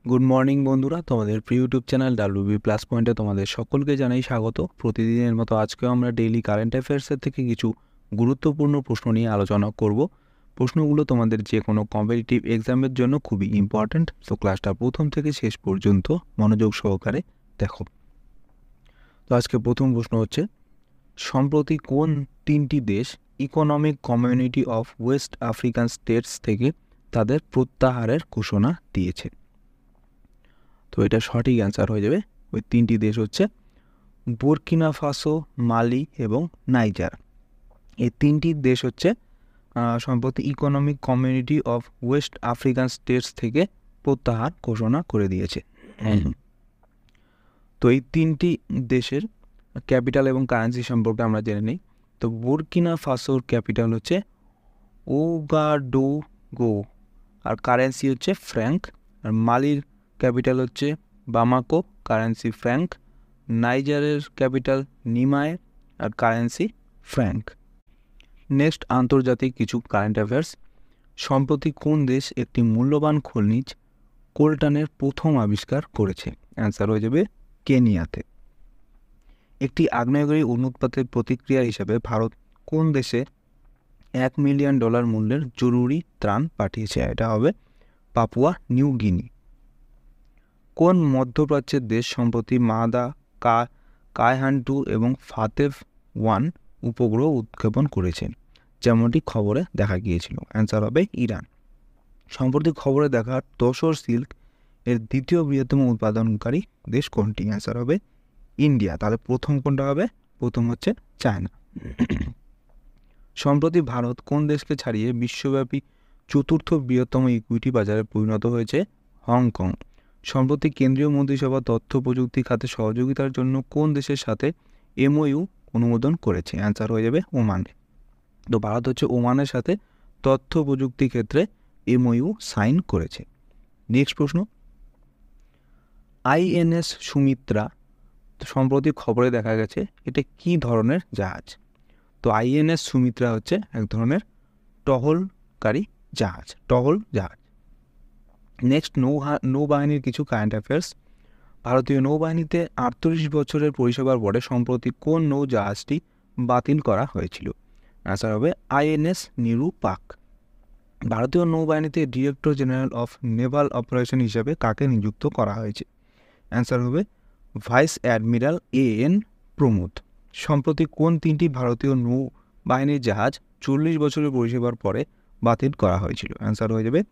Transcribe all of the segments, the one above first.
Good morning বন্ধুরা, তোমাদের প্রিয় ইউটিউব চ্যানেল ডাব্লিউবি প্লাস পয়েন্টে তোমাদের সকলকে জানাই স্বাগত। প্রতিদিনের মতো আজকেও আমরা ডেইলি কারেন্ট অ্যাফেয়ার্সের থেকে কিছু গুরুত্বপূর্ণ প্রশ্ন নিয়ে আলোচনা করব। প্রশ্নগুলো তোমাদের যে কোনো কম্পিটিটিভ এক্সামের জন্য খুবই ইম্পর্ট্যান্ট, তো ক্লাসটা প্রথম থেকে শেষ পর্যন্ত মনোযোগ সহকারে দেখো। তো আজকে প্রথম প্রশ্ন হচ্ছে, সম্প্রতি কোন তিনটি দেশ economic community of West African states থেকে তাদের প্রত্যাহারের ঘোষণা দিয়েছে? তো এটা সঠিক অ্যান্সার হয়ে যাবে, ওই তিনটি দেশ হচ্ছে বুরকিনা ফাসো, মালি এবং নাইজার। এই তিনটি দেশ হচ্ছে সম্প্রতি economic community of West African states থেকে প্রত্যাহার ঘোষণা করে দিয়েছে। তো এই তিনটি দেশের ক্যাপিটাল এবং কারেন্সি সম্পর্কে আমরা জেনে নিই। তো বুরকিনা ফাসোর ক্যাপিটাল হচ্ছে ওগাডুগো আর কারেন্সি হচ্ছে ফ্র্যাঙ্ক। আর মালির ক্যাপিটাল হচ্ছে বামাকো, কারেন্সি ফ্র্যাঙ্ক। নাইজারের ক্যাপিটাল নিমায় আর কারেন্সি ফ্র্যাঙ্ক। নেক্সট, আন্তর্জাতিক কিছু কারেন্ট অ্যাফেয়ার্স। সম্প্রতি কোন দেশ একটি মূল্যবান খনিজ কোলটানের প্রথম আবিষ্কার করেছে? অ্যান্সার হয়ে যাবে কেনিয়াতে। একটি আগ্নেয়গিরি অনুৎপাতের প্রতিক্রিয়া হিসাবে ভারত কোন দেশে $1 মিলিয়ন মূল্যের জরুরি ত্রাণ পাঠিয়েছে? এটা হবে পাপুয়া নিউ গিনি। কোন মধ্যপ্রাচ্যের দেশ সম্প্রতি মাদা কায়হান-2 এবং ফাতেভ-1 উপগ্রহ উৎক্ষেপণ করেছেন, যেমনটি খবরে দেখা গিয়েছিল? অ্যান্সার হবে ইরান। সম্প্রতি খবরে দেখা তসর সিল্ক এর দ্বিতীয় বৃহত্তম উৎপাদনকারী দেশ কোনটি? অ্যান্সার হবে ইন্ডিয়া। তাহলে প্রথম কোনটা হবে? প্রথম হচ্ছে চায়না। সম্প্রতি ভারত কোন দেশকে ছাড়িয়ে বিশ্বব্যাপী চতুর্থ বৃহত্তম ইকুইটি বাজারে পরিণত হয়েছে? হংকং। সম্প্রতি কেন্দ্রীয় মন্ত্রিসভা তথ্য প্রযুক্তি খাতে সহযোগিতার জন্য কোন দেশের সাথে এমওইউ অনুমোদন করেছে? অ্যান্সার হয়ে যাবে ওমান। তো ভারত হচ্ছে ওমানের সাথে তথ্য প্রযুক্তি ক্ষেত্রে এমওইউ সাইন করেছে। নেক্সট প্রশ্ন, আইএনএস সুমিত্রা সম্প্রতি খবরে দেখা গেছে এটা কি ধরনের জাহাজ? তো আইএনএস সুমিত্রা হচ্ছে এক ধরনের টহল জাহাজ। নেক্সট, নৌবাহিনীর কিছু কারেন্ট অ্যাফেয়ার্স। ভারতীয় নৌবাহিনীতে 38 বছরের পরিষেবার পরে সম্প্রতি কোন নৌজাহাজটি বাতিল করা হয়েছিল? আনসার হবে আইএনএস নিরুপাক। ভারতীয় নৌবাহিনীতে director general of naval operation হিসেবে কাকে নিযুক্ত করা হয়েছে? অ্যান্সার হবে ভাইস অ্যাডমিরাল এএন প্রমোদ। সম্প্রতি কোন তিনটি ভারতীয় নৌবাহিনীর জাহাজ 40 বছরের পরিষেবার পরে বাতিল করা হয়েছিল? অ্যান্সার হয়ে যাবে,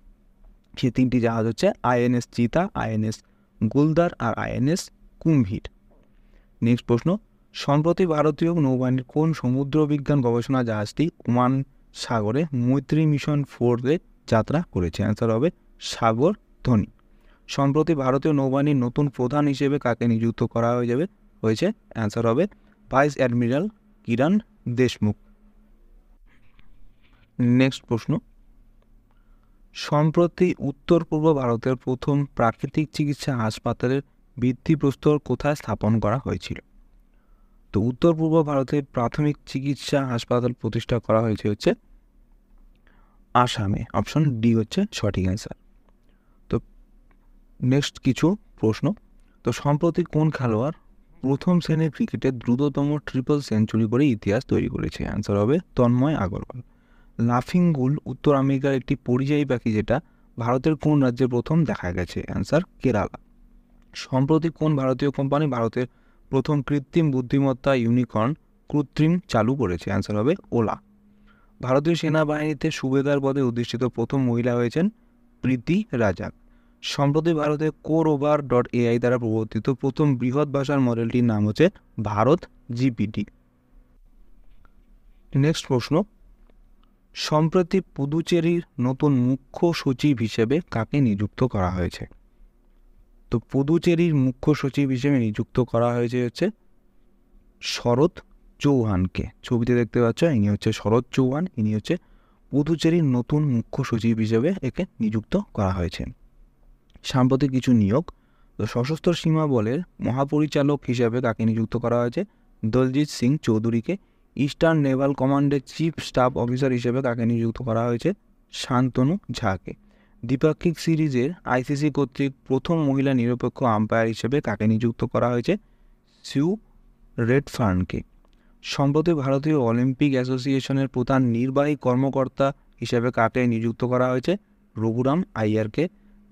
সে তিনটি জাহাজ হচ্ছে আইএনএস চিতা, আইএনএস গুলদার আর আইএনএস কুম্ভীর। নেক্সট প্রশ্ন, সম্প্রতি ভারতীয় নৌবাহিনীর কোন সমুদ্র বিজ্ঞান গবেষণা জাহাজটি ওমান সাগরে মৈত্রী মিশন 4-এ যাত্রা করেছে? অ্যান্সার হবে সাগর ধনী। সম্প্রতি ভারতীয় নৌবাহিনীর নতুন প্রধান হিসেবে কাকে নিযুক্ত করা হয়েছে? অ্যান্সার হবে ভাইস অ্যাডমিরাল কিরণ দেশমুখ। নেক্সট প্রশ্ন, সম্প্রতি উত্তর পূর্ব ভারতের প্রথম প্রাকৃতিক চিকিৎসা হাসপাতালের ভিত্তিপ্রস্তর কোথায় স্থাপন করা হয়েছিল? তো উত্তর পূর্ব ভারতের প্রাথমিক চিকিৎসা হাসপাতাল প্রতিষ্ঠা করা হয়েছে হচ্ছে আসামে। অপশন ডি হচ্ছে সঠিক অ্যান্সার। তো নেক্সট কিছু প্রশ্ন, তো সম্প্রতি কোন খেলোয়াড় প্রথম শ্রেণীর ক্রিকেটে দ্রুততম ট্রিপল সেঞ্চুরি করে ইতিহাস তৈরি করেছে? অ্যান্সার হবে তন্ময় আগরওয়াল। লাফিং গুল উত্তর আমেরিকার একটি পরিযায়ী পাখি যেটা ভারতের কোন রাজ্যে প্রথম দেখা গেছে? অ্যান্সার কেরালা। সম্প্রতি কোন ভারতীয় কোম্পানি ভারতের প্রথম কৃত্রিম বুদ্ধিমত্তা ইউনিকর্ন কৃত্রিম চালু করেছে? অ্যান্সার হবে ওলা। ভারতীয় সেনাবাহিনীতে সুবেদার পদে অধিষ্ঠিত প্রথম মহিলা হয়েছেন প্রীতি রাজাক। সম্প্রতি ভারতে CoRover.ai দ্বারা প্রবর্তিত প্রথম বৃহৎ ভাষার মডেলটির নাম হচ্ছে ভারত জিপিটি। নেক্সট প্রশ্ন, সম্প্রতি পুদুচেরির নতুন মুখ্য সচিব হিসেবে কাকে নিযুক্ত করা হয়েছে? তো পুদুচেরির মুখ্য সচিব হিসেবে নিযুক্ত করা হয়েছে হচ্ছে শরৎ চৌহানকে। ছবিতে দেখতে পাচ্ছ, ইনি হচ্ছে শরৎ চৌহান। ইনি হচ্ছে পুদুচেরির নতুন মুখ্য সচিব হিসেবে একে নিযুক্ত করা হয়েছে। সাম্প্রতিক কিছু নিয়োগ, তো সশস্ত্র সীমা বলের মহাপরিচালক হিসেবে কাকে নিযুক্ত করা হয়েছে? দলজিৎ সিং চৌধুরীকে। ইস্টার্ন নেভাল কমান্ডের চিফ স্টাফ অফিসার হিসেবে কাকে নিযুক্ত করা হয়েছে? শান্তনু ঝাকে। দ্বিপাক্ষিক সিরিজের আইসিসি কর্তৃক প্রথম মহিলা নিরপেক্ষ আম্পায়ার হিসেবে কাকে নিযুক্ত করা হয়েছে? সিউ রেডফার্নকে। সম্প্রতি ভারতীয় অলিম্পিক অ্যাসোসিয়েশনের প্রধান নির্বাহী কর্মকর্তা হিসেবে কাকে নিযুক্ত করা হয়েছে? রঘুরাম আইয়ারকে।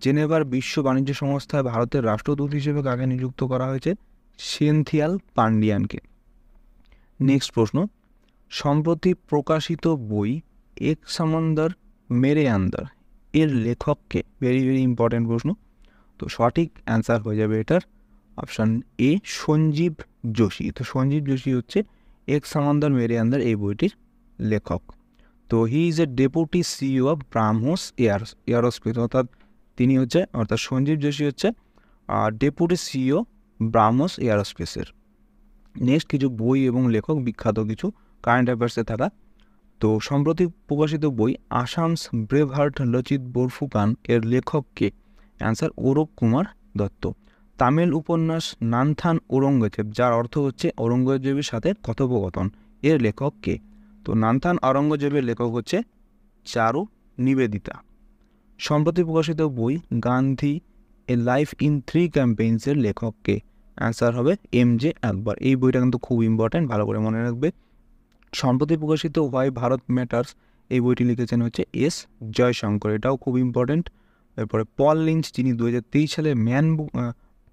জেনেভার বিশ্ব বাণিজ্য সংস্থায় ভারতের রাষ্ট্রদূত হিসেবে কাকে নিযুক্ত করা হয়েছে? সেন্থিয়াল পান্ডিয়ানকে। নেক্সট প্রশ্ন, সম্প্রতি প্রকাশিত বই এক সমন্দর মেরে আন্দর এর লেখককে? ভেরি ভেরি ইম্পর্টেন্ট প্রশ্ন। তো সঠিক অ্যান্সার হয়ে যাবে এটার অপশান এ, সঞ্জীব যোশী। তো সঞ্জীব যোশী হচ্ছে এক সমন্দর মেরে আন্দর এই বইটির লেখক। তো he is a deputy CEO of BrahMos aerospace, অর্থাৎ সঞ্জীব যোশী হচ্ছে ডেপুটি সিইও ব্রাহ্মোস এয়ারোস্পেসের। নেক্সট কিছু বই এবং লেখক, বিখ্যাত কিছু কারেন্ট অ্যাফেয়ার্সে থাকা। তো সম্প্রতি প্রকাশিত বই আসামস ব্রেভ হার্ট লচিত বরফুকান এর লেখককে? অ্যান্সার অরূপ কুমার দত্ত। তামিল উপন্যাস নানথান ঔরঙ্গজেব, যার অর্থ হচ্ছে ঔরঙ্গজেবের সাথে কথোপকথন, এর লেখককে? তো নানথান ঔরঙ্গজেবের লেখক হচ্ছে চারু নিবেদিতা। সম্প্রতি প্রকাশিত বই গান্ধী এ লাইফ ইন 3 ক্যাম্পেইনসের লেখককে? অ্যান্সার হবে এম.জে. আকবর। এই বইটা কিন্তু খুব ইম্পর্ট্যান্ট, ভালো করে মনে রাখবে। সম্প্রতি প্রকাশিত হোয়াই ভারত ম্যাটার্স এই বইটি লিখেছেন হচ্ছে এস জয়শঙ্কর, এটাও খুব ইম্পর্ট্যান্ট। এরপরে পল লিঞ্চ, যিনি 2023 সালে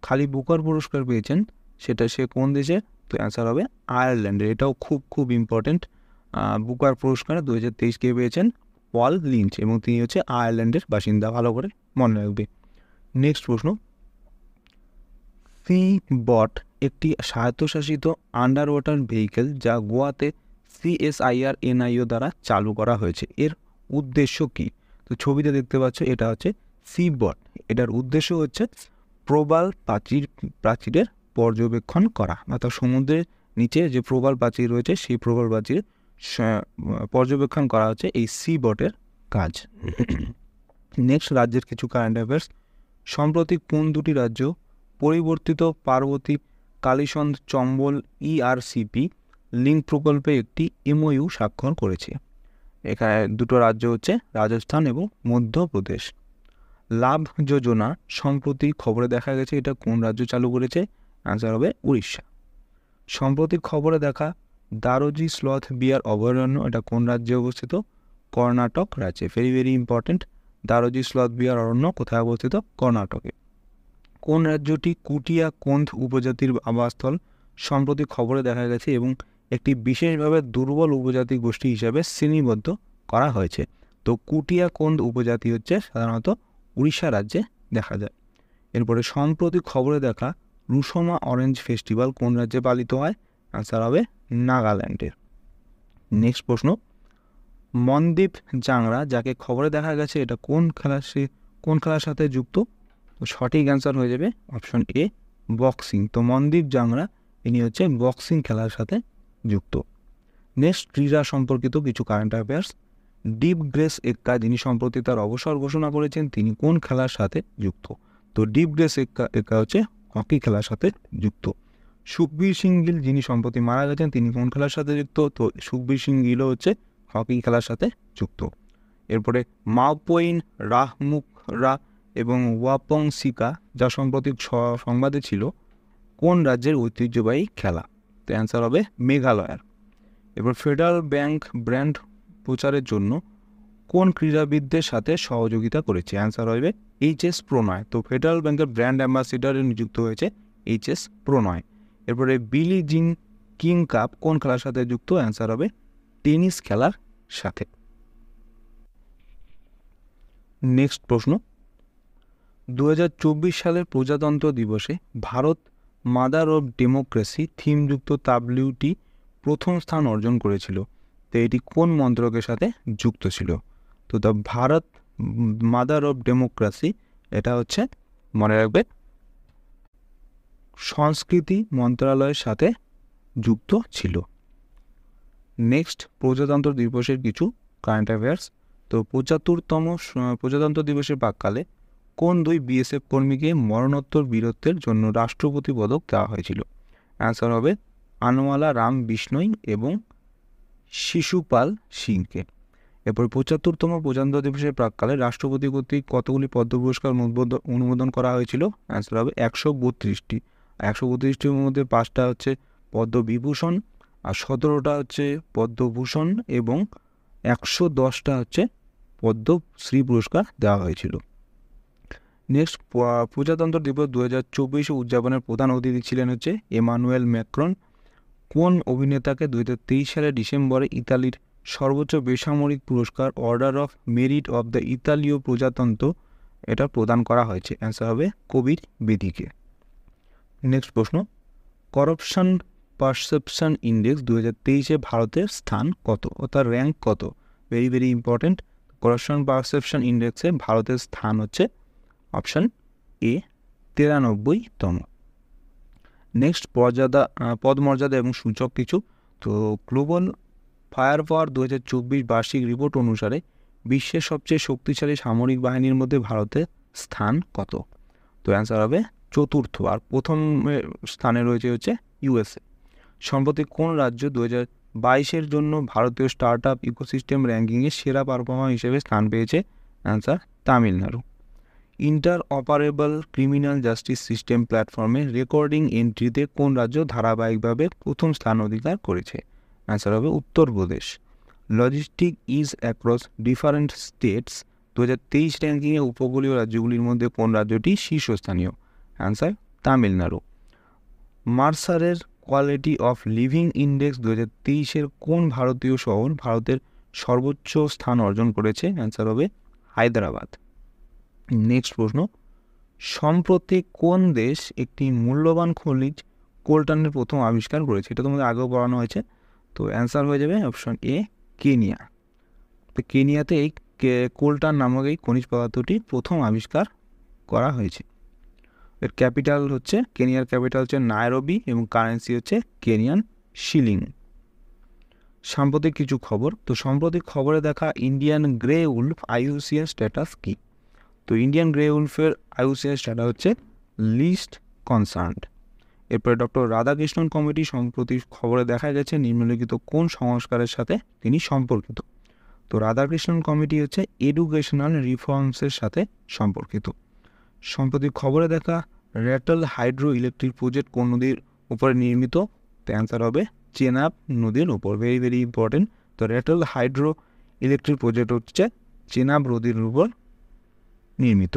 খালি বুকার পুরস্কার পেয়েছেন, সে কোন দেশে? তো অ্যান্সার হবে আয়ারল্যান্ডের। এটাও খুব খুব ইম্পর্ট্যান্ট। বুকার পুরস্কার 2023 পেয়েছেন পল লিঞ্চ এবং তিনি হচ্ছে আয়ারল্যান্ডের বাসিন্দা, ভালো করে মনে রাখবে। নেক্সট প্রশ্ন, সি বট একটি স্বায়ত্তশাসিত আন্ডার ওয়াটার ভেহিকেল যা গোয়াতে CSIR NIO দ্বারা চালু করা হয়েছে, এর উদ্দেশ্য কী? তো ছবিতে দেখতে পাচ্ছ, এটা হচ্ছে সি বট। এটার উদ্দেশ্য হচ্ছে প্রবাল প্রাচীরের পর্যবেক্ষণ করা, অর্থাৎ সমুদ্রের নিচে যে প্রবাল প্রাচীর রয়েছে সেই প্রবাল প্রাচীর পর্যবেক্ষণ করা হচ্ছে এই সি বটের কাজ। নেক্সট, রাজ্যের কিছু কারেন্ট অ্যাফেয়ার্স। সম্প্রতি কোন দুটি রাজ্য পরিবর্তিত পার্বতী কালীসন্ধ চম্বল ERCP লিঙ্ক প্রকল্পে একটি MOU স্বাক্ষর করেছে? এখানে দুটো রাজ্য হচ্ছে রাজস্থান এবং মধ্যপ্রদেশ। লাভ যোজনা সম্প্রতি খবরে দেখা গেছে, এটা কোন রাজ্য চালু করেছে? অ্যান্সার হবে উড়িষ্যা। সম্প্রতি খবরে দেখা দারোজি স্লথ বিয়ার অভয়ারণ্য, এটা কোন রাজ্যে অবস্থিত? কর্ণাটক রাজ্যে। Very very important. Daroji sloth bear অরণ্য কোথায় অবস্থিত? কর্ণাটকে। কোন রাজ্যটি কুটিয়া কোন্দ উপজাতির আবাসস্থল? সম্প্রতি খবরে দেখা গেছে এবং একটি বিশেষভাবে দুর্বল উপজাতি গোষ্ঠী হিসাবে শ্রেণীবদ্ধ করা হয়েছে। তো কুটিয়া কোন্দ উপজাতি হচ্ছে সাধারণত উড়িষ্যা রাজ্যে দেখা যায়। এরপরে সম্প্রতি খবরে দেখা রুশোমা অরেঞ্জ ফেস্টিভ্যাল কোন রাজ্যে পালিত হয়? আনসার হবে নাগাল্যান্ডের। নেক্সট প্রশ্ন, মনদীপ জাংরা যাকে খবরে দেখা গেছে, এটা কোন খেলার সাথে যুক্ত? তো সঠিক অ্যান্সার হয়ে যাবে অপশন এ, বক্সিং। তো মনদীপ জাংরা ইনি হচ্ছে বক্সিং খেলার সাথে যুক্ত। নেক্সট, ক্রীড়া সম্পর্কিত কিছু কারেন্ট অ্যাফেয়ার্স। ডিপ গ্রেস এক্কা, যিনি সম্প্রতি তার অবসর ঘোষণা করেছেন, তিনি কোন খেলার সাথে যুক্ত? তো ডিপ গ্রেস এক্কা হচ্ছে হকি খেলার সাথে যুক্ত। সুখবীর সিং গিল, যিনি সম্প্রতি মারা গেছেন, তিনি কোন খেলার সাথে যুক্ত? তো সুখবীর সিং গিলও হচ্ছে হকি খেলার সাথে যুক্ত। এরপরে মাওপইন রাহমুখরা এবং ওয়াপং সিকা, যা সম্প্রতি সংবাদে ছিল, কোন রাজ্যের ঐতিহ্যবাহী খেলা? তো অ্যান্সার হবে মেঘালয়ের। এবার ফেডারেল ব্যাংক ব্র্যান্ড প্রচারের জন্য কোন ক্রীড়াবিদদের সাথে সহযোগিতা করেছে? অ্যান্সার হবে HS প্রণয়। তো ফেডারেল ব্যাংকের ব্র্যান্ড অ্যাম্বাসিডারে নিযুক্ত হয়েছে HS প্রণয়। এরপরে বিলি জিন কিং কাপ কোন খেলার সাথে যুক্ত? অ্যান্সার হবে টেনিস খেলার সাথে। নেক্সট প্রশ্ন, 2024 সালের প্রজাতন্ত্র দিবসে ভারত মাদার অফ ডেমোক্রেসি থিমযুক্ত তাবলিউটি প্রথম স্থান অর্জন করেছিল। তো এটি কোন মন্ত্রকের সাথে যুক্ত ছিল? তো the Bharat mother of democracy, এটা হচ্ছে মনে রাখবে সংস্কৃতি মন্ত্রণালয়ের সাথে যুক্ত ছিল। নেক্সট, প্রজাতন্ত্র দিবসের কিছু কারেন্ট অ্যাফেয়ার্স। তো 75তম প্রজাতন্ত্র দিবসের প্রাক্কালে কোন দুই BSF কর্মীকে মরণোত্তর বীরত্বের জন্য রাষ্ট্রপতি পদক দেওয়া হয়েছিল? অ্যান্সার হবে আনওয়ালা রাম বিষ্ণই এবং শিশুপাল সিংকে। এরপর ৭৫তম প্রজাতন্ত্র দিবসের প্রাক্কালে রাষ্ট্রপতি কর্তৃক কতগুলি পদ্ম পুরস্কার অনুমোদন করা হয়েছিল? অ্যান্সার হবে ১৩২টি। ১৩২টির মধ্যে 5টা হচ্ছে পদ্মবিভূষণ, আর 17টা হচ্ছে পদ্মভূষণ এবং 110টা হচ্ছে পদ্মশ্রী পুরস্কার দেওয়া হয়েছিল। নেক্সট, প্রজাতন্ত্র দিবস 2024 উদযাপনের প্রধান অতিথি ছিলেন হচ্ছে এমানুয়েল ম্যাক্রন। কোন অভিনেতাকে 2023 সালের ডিসেম্বরে ইতালির সর্বোচ্চ বেসামরিক পুরস্কার order of merit of the ইতালীয় প্রজাতন্ত্র এটা প্রদান করা হয়েছে? অ্যান্সার হবে কবির বেদিকে। নেক্সট প্রশ্ন, করাপশন পারসেপশন ইন্ডেক্স 2023-এ ভারতের স্থান কত, অর্থাৎ র্যাঙ্ক কত? Very very important. Corruption perception ইন্ডেক্সে ভারতের স্থান হচ্ছে অপশান এ 93তম। নেক্সট, পদমর্যাদা এবং সূচক কিছু। তো গ্লোবাল ফায়ার পাওয়ার 2024 বার্ষিক রিপোর্ট অনুসারে বিশ্বের সবচেয়ে শক্তিশালী সামরিক বাহিনীর মধ্যে ভারতের স্থান কত? তো অ্যান্সার হবে 4র্থ, আর প্রথম স্থানে রয়েছে হচ্ছে ইউএসএ। সম্প্রতি কোন রাজ্য 2022-এর জন্য ভারতীয় স্টার্ট আপ ইকোসিস্টেম র্যাঙ্কিংয়ে সেরা পারফর্মার হিসেবে স্থান পেয়েছে? Answer Tamil Nadu. Interoperable criminal justice system প্ল্যাটফর্মে রেকর্ডিং এন্ট্রিতে কোন রাজ্য ধারাবাহিকভাবে প্রথম স্থান অধিকার করেছে? অ্যান্সার হবে Uttar Pradesh. Logistic ease across different states 2023 র্যাঙ্কিংয়ে উপকূলীয় রাজ্যগুলির মধ্যে কোন রাজ্যটি শীর্ষস্থানীয়? অ্যান্সার তামিলনাড়ু। মার্সারের কোয়ালিটি অফ লিভিং ইন্ডেক্স 2023-এর কোন ভারতীয় শহর ভারতের সর্বোচ্চ স্থান অর্জন করেছে? অ্যান্সার হবে হায়দ্রাবাদ। নেক্সট প্রশ্ন, সম্প্রতি কোন দেশ একটি মূল্যবান খনিজ কোলটানের প্রথম আবিষ্কার করেছে? এটা তোমাদের আগেও পড়ানো হয়েছে। তো অ্যান্সার হয়ে যাবে অপশন এ কেনিয়া। তো কেনিয়াতে এই কোলটান নামক এই খনিজ পদার্থটি প্রথম আবিষ্কার করা হয়েছে। এর ক্যাপিটাল হচ্ছে, কেনিয়ার ক্যাপিটাল হচ্ছে নাইরোবি এবং কারেন্সি হচ্ছে কেনিয়ান শিলিং। সাম্প্রতিক কিছু খবর। তো সাম্প্রতিক খবরে দেখা Indian grey wolf IUCN status কী? তো ইন্ডিয়ান গ্রে উলফের আইইউসিএন স্ট্যাটাস হচ্ছে লিস্ট কনসার্নড। এরপরে ডক্টর রাধাকৃষ্ণন কমিটি সম্প্রতি খবরে দেখা গেছে নিম্নলিখিত কোন সংস্কারের সাথে তিনি সম্পর্কিত? তো রাধাকৃষ্ণন কমিটি হচ্ছে এডুকেশনাল রিফর্মসের সাথে সম্পর্কিত। সম্প্রতি খবরে দেখা র্যাটল হাইড্রো ইলেকট্রিক প্রজেক্ট কোন নদীর উপরে নির্মিত? তো অ্যান্সার হবে চেনাব নদীর উপর। Very very important. তো র্যাটল হাইড্রো ইলেকট্রিক প্রজেক্ট হচ্ছে চেনাব নদীর উপর নির্মিত।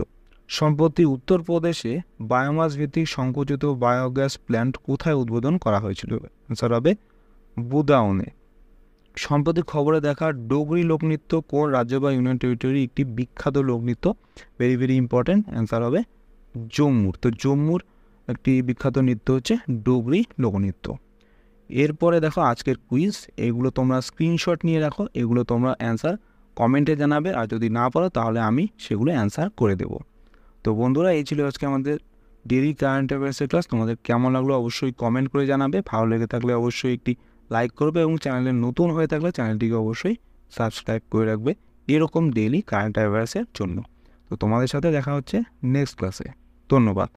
সম্প্রতি উত্তরপ্রদেশে বায়োমাস ভিত্তিক সংকুচিত বায়োগ্যাস প্ল্যান্ট কোথায় উদ্বোধন করা হয়েছিল? অ্যান্সার হবে বুদাউনে। সম্প্রতি খবরে দেখা ডোগরি লোকনৃত্য কোন রাজ্য বা ইউনিয়ন টেরিটরি একটি বিখ্যাত লোকনৃত্য? Very very important. অ্যান্সার হবে জম্মুর। তো জম্মুর একটি বিখ্যাত নৃত্য হচ্ছে ডোগরি লোকনৃত্য। এরপরে দেখো আজকের কুইজ, এগুলো তোমরা স্ক্রিনশট নিয়ে রাখো, এগুলো তোমরা অ্যান্সার কমেন্টে জানাবে, আর যদি না পারো তাহলে আমি সেগুলো অ্যান্সার করে দেব। তো বন্ধুরা, এই ছিল আজকে আমাদের ডেইলি কারেন্ট অ্যাফেয়ার্সের ক্লাস। তোমাদের কেমন লাগলো অবশ্যই কমেন্ট করে জানাবে। ভালো লেগে থাকলে অবশ্যই একটি লাইক করবে এবং চ্যানেলে নতুন হয়ে থাকলে চ্যানেলটিকে অবশ্যই সাবস্ক্রাইব করে রাখবে এরকম ডেইলি কারেন্ট অ্যাফেয়ার্সের জন্য। তো তোমাদের সাথে দেখা হচ্ছে নেক্সট ক্লাসে। ধন্যবাদ।